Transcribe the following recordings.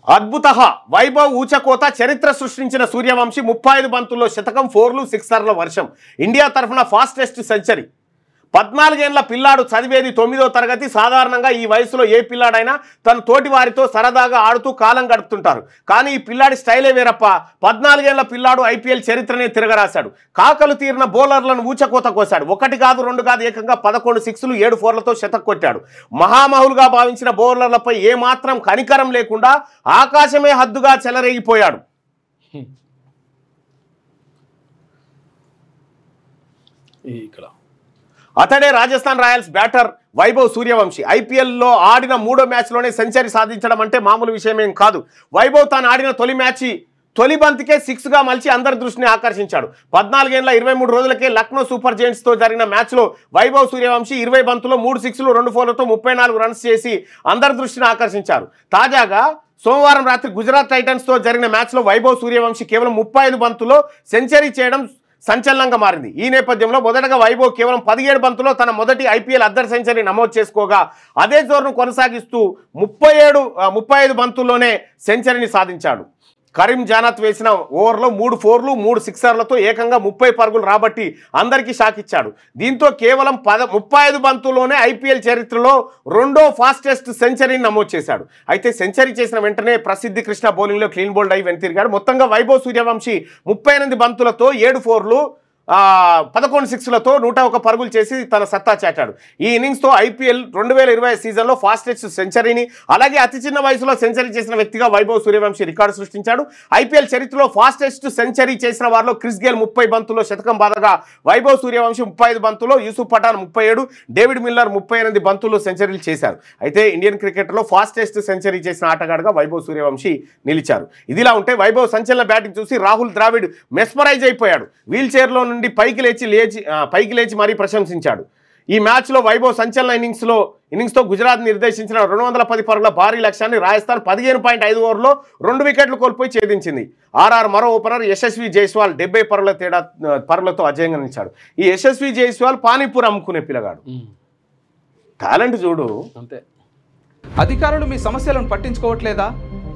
అద్భుత వైభవ్ ఊచకోత చరిత్ర సృష్టించిన సూర్యవంశి 35 బంతుల్లో శతకం 4లు 6ల వర్షం ఇండియా తరఫున ఫాస్టెస్ట్ సెంచరీ 14 ఏళ్ల పిల్లాడు చదివేది 9వ తరగతి సాధారణంగా ఈ వయసులో ఏ పిల్లాడైనా తన తోటి వారితో సరదాగా ఆడుతూ కాలం గడుపుతుంటారు కానీ ఈ పిల్లాడి స్టైలే వేరప్ప 14 ఏళ్ల పిల్లాడు ఐపీఎల్ చరిత్రనే తిరగరాశాడు కాకలు తీరిన బౌలర్లను ఊచకోత కోశాడు ఒకటి కాదు రెండు కాదు ఏకంగా 11 సిక్స్లు 7 ఫోర్లతో శతక్ కొట్టాడు మహామహులుగా భావించిన బౌలర్లపై ఏమాత్రం కనికరం లేకుండా ఆకాశమే హద్దుగా చెలరేగిపోయాడు ఇక్కడ అతడే రాజస్థాన్ రాయల్స్ బ్యాటర్ వైభవ్ సూర్యవంశి ఐపీఎల్లో ఆడిన 3వ మ్యాచ్లోనే సెంచరీ సాధించడం అంటే మామూలు విషయమేం కాదు వైభవ్ తాను ఆడిన తొలి బంతికే 6గా మలిచి అందరి దృష్టిని ఆకర్షించాడు 14 ఏళ్ల 23 రోజులకే లక్నో సూపర్ జైంట్స్తో జరిగిన మ్యాచ్లో వైభవ్ సూర్యవంశి 20 బంతుల్లో 3 సిక్స్లు 2 ఫోర్లతో 34 రన్స్ చేసి అందరి దృష్టిని ఆకర్షించారు తాజాగా సోమవారం రాత్రి గుజరాత్ టైటన్స్తో జరిగిన మ్యాచ్లో వైభవ్ సూర్యవంశి కేవలం 35 బంతుల్లో సెంచరీ చేయడం సంచలనంగా మారింది ఈ నేపథ్యంలో మొదటగా వైభవ్ కేవలం 17 బంతుల్లో తన మొదటి ఐపీఎల్ అర్ధ సెంచరీ నమోదు చేసుకోగా అదే జోరును కొనసాగిస్తూ 35 బంతుల్లోనే సెంచరీని సాధించాడు కరీం జానత్ వేసిన ఓవర్లో 3 ఫోర్లు 3 సిక్సర్లతో ఏకంగా 30 పరుగులు రాబట్టి అందరికీ షాక్ ఇచ్చాడు దీంతో కేవలం 35 బంతుల్లోనే ఐపీఎల్ చరిత్రలో 2వ ఫాస్టెస్ట్ సెంచరీని నమోదు చేశాడు అయితే సెంచరీ చేసిన వెంటనే ప్రసిద్ధి కృష్ణ బౌలింగ్లో క్లీన్ బౌల్డ్ అయి వెనుతిరిగాడు మొత్తంగా వైభవ్ సూర్యవంశి 38 బంతులతో 7 ఫోర్లు 11 సిక్స్లతో 101 పరుగులు చేసి తన సత్తా చాటాడు ఈ ఇన్నింగ్స్తో ఐపీఎల్ 2020 సీజన్లో ఫాస్టెస్ట్ సెంచరీని అలాగే అతి చిన్న వయసులో సెంచరీ చేసిన వ్యక్తిగా వైభవ్ సూర్యవంశి రికార్డు సృష్టించాడు ఐపీఎల్ చరిత్రలో ఫాస్టెస్ట్ సెంచరీ చేసిన వారిలో క్రిస్ గేల్ 30 బంతుల్లో శతకం బాదగా వైభవ్ సూర్యవంశి 35 బంతుల్లో యూసుఫ్ పఠాన్ 37 డేవిడ్ మిల్లర్ 38 బంతుల్లో సెంచరీలు చేశారు అయితే ఇండియన్ క్రికెట్లో ఫాస్టెస్ట్ సెంచరీ చేసిన ఆటగాడుగా వైభవ్ సూర్యవంశి నిలిచారు ఇదిలా ఉంటే వైభవ్ సంచలన బ్యాటింగ్ చూసి రాహుల్ ద్రావిడ్ మెస్మరైజ్ అయిపోయాడు వీల్ చైర్లో నుండి పైకి లేచి మరీ ప్రశంసించాడు ఈ మ్యాచ్లో వైభవ్ సంచలన ఇన్నింగ్స్తో గుజరాత్ నిర్దేశించిన 210 పరుగుల భారీ లక్ష్యాన్ని రాజస్థాన్ 15.5 ఓవర్లో 2 వికెట్లు కోల్పోయి ఛేదించింది మరో ఓపెనర్ యశస్వి జైస్వాల్ 70 పరుగులతో అజయంగా నిలిచాడు ఈ యశస్వి జైస్వాల్ పానీపూర్ అమ్ముకునే పిల్లగాడు టాలెంట్ చూడు అంతే అధికారులు మీ సమస్యలను పట్టించుకోవట్లేదా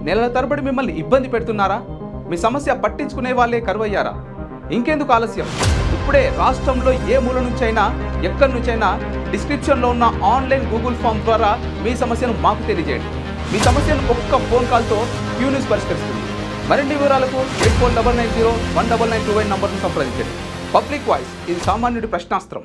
నెలల తరబడి మిమ్మల్ని ఇబ్బంది పెడుతున్నారా మీ సమస్య పట్టించుకునే వాళ్ళే కరువయ్యారా ఇంకెందుకు ఆలస్యం ఇప్పుడే రాష్ట్రంలో ఏ మూల నుంచైనా ఎక్కడి నుంచైనా డిస్క్రిప్షన్లో ఉన్న ఆన్లైన్ గూగుల్ ఫామ్ ద్వారా మీ సమస్యను మాకు తెలియజేయండి మీ సమస్యను ఒక్క ఫోన్ కాల్తో క్యూ న్యూస్ పరిష్కరిస్తుంది మరిన్ని వివరాలకు 8499019929 నంబర్ను సంప్రదించండి పబ్లిక్ వాయిస్ ఇది సామాన్యుడి ప్రశ్నాస్త్రం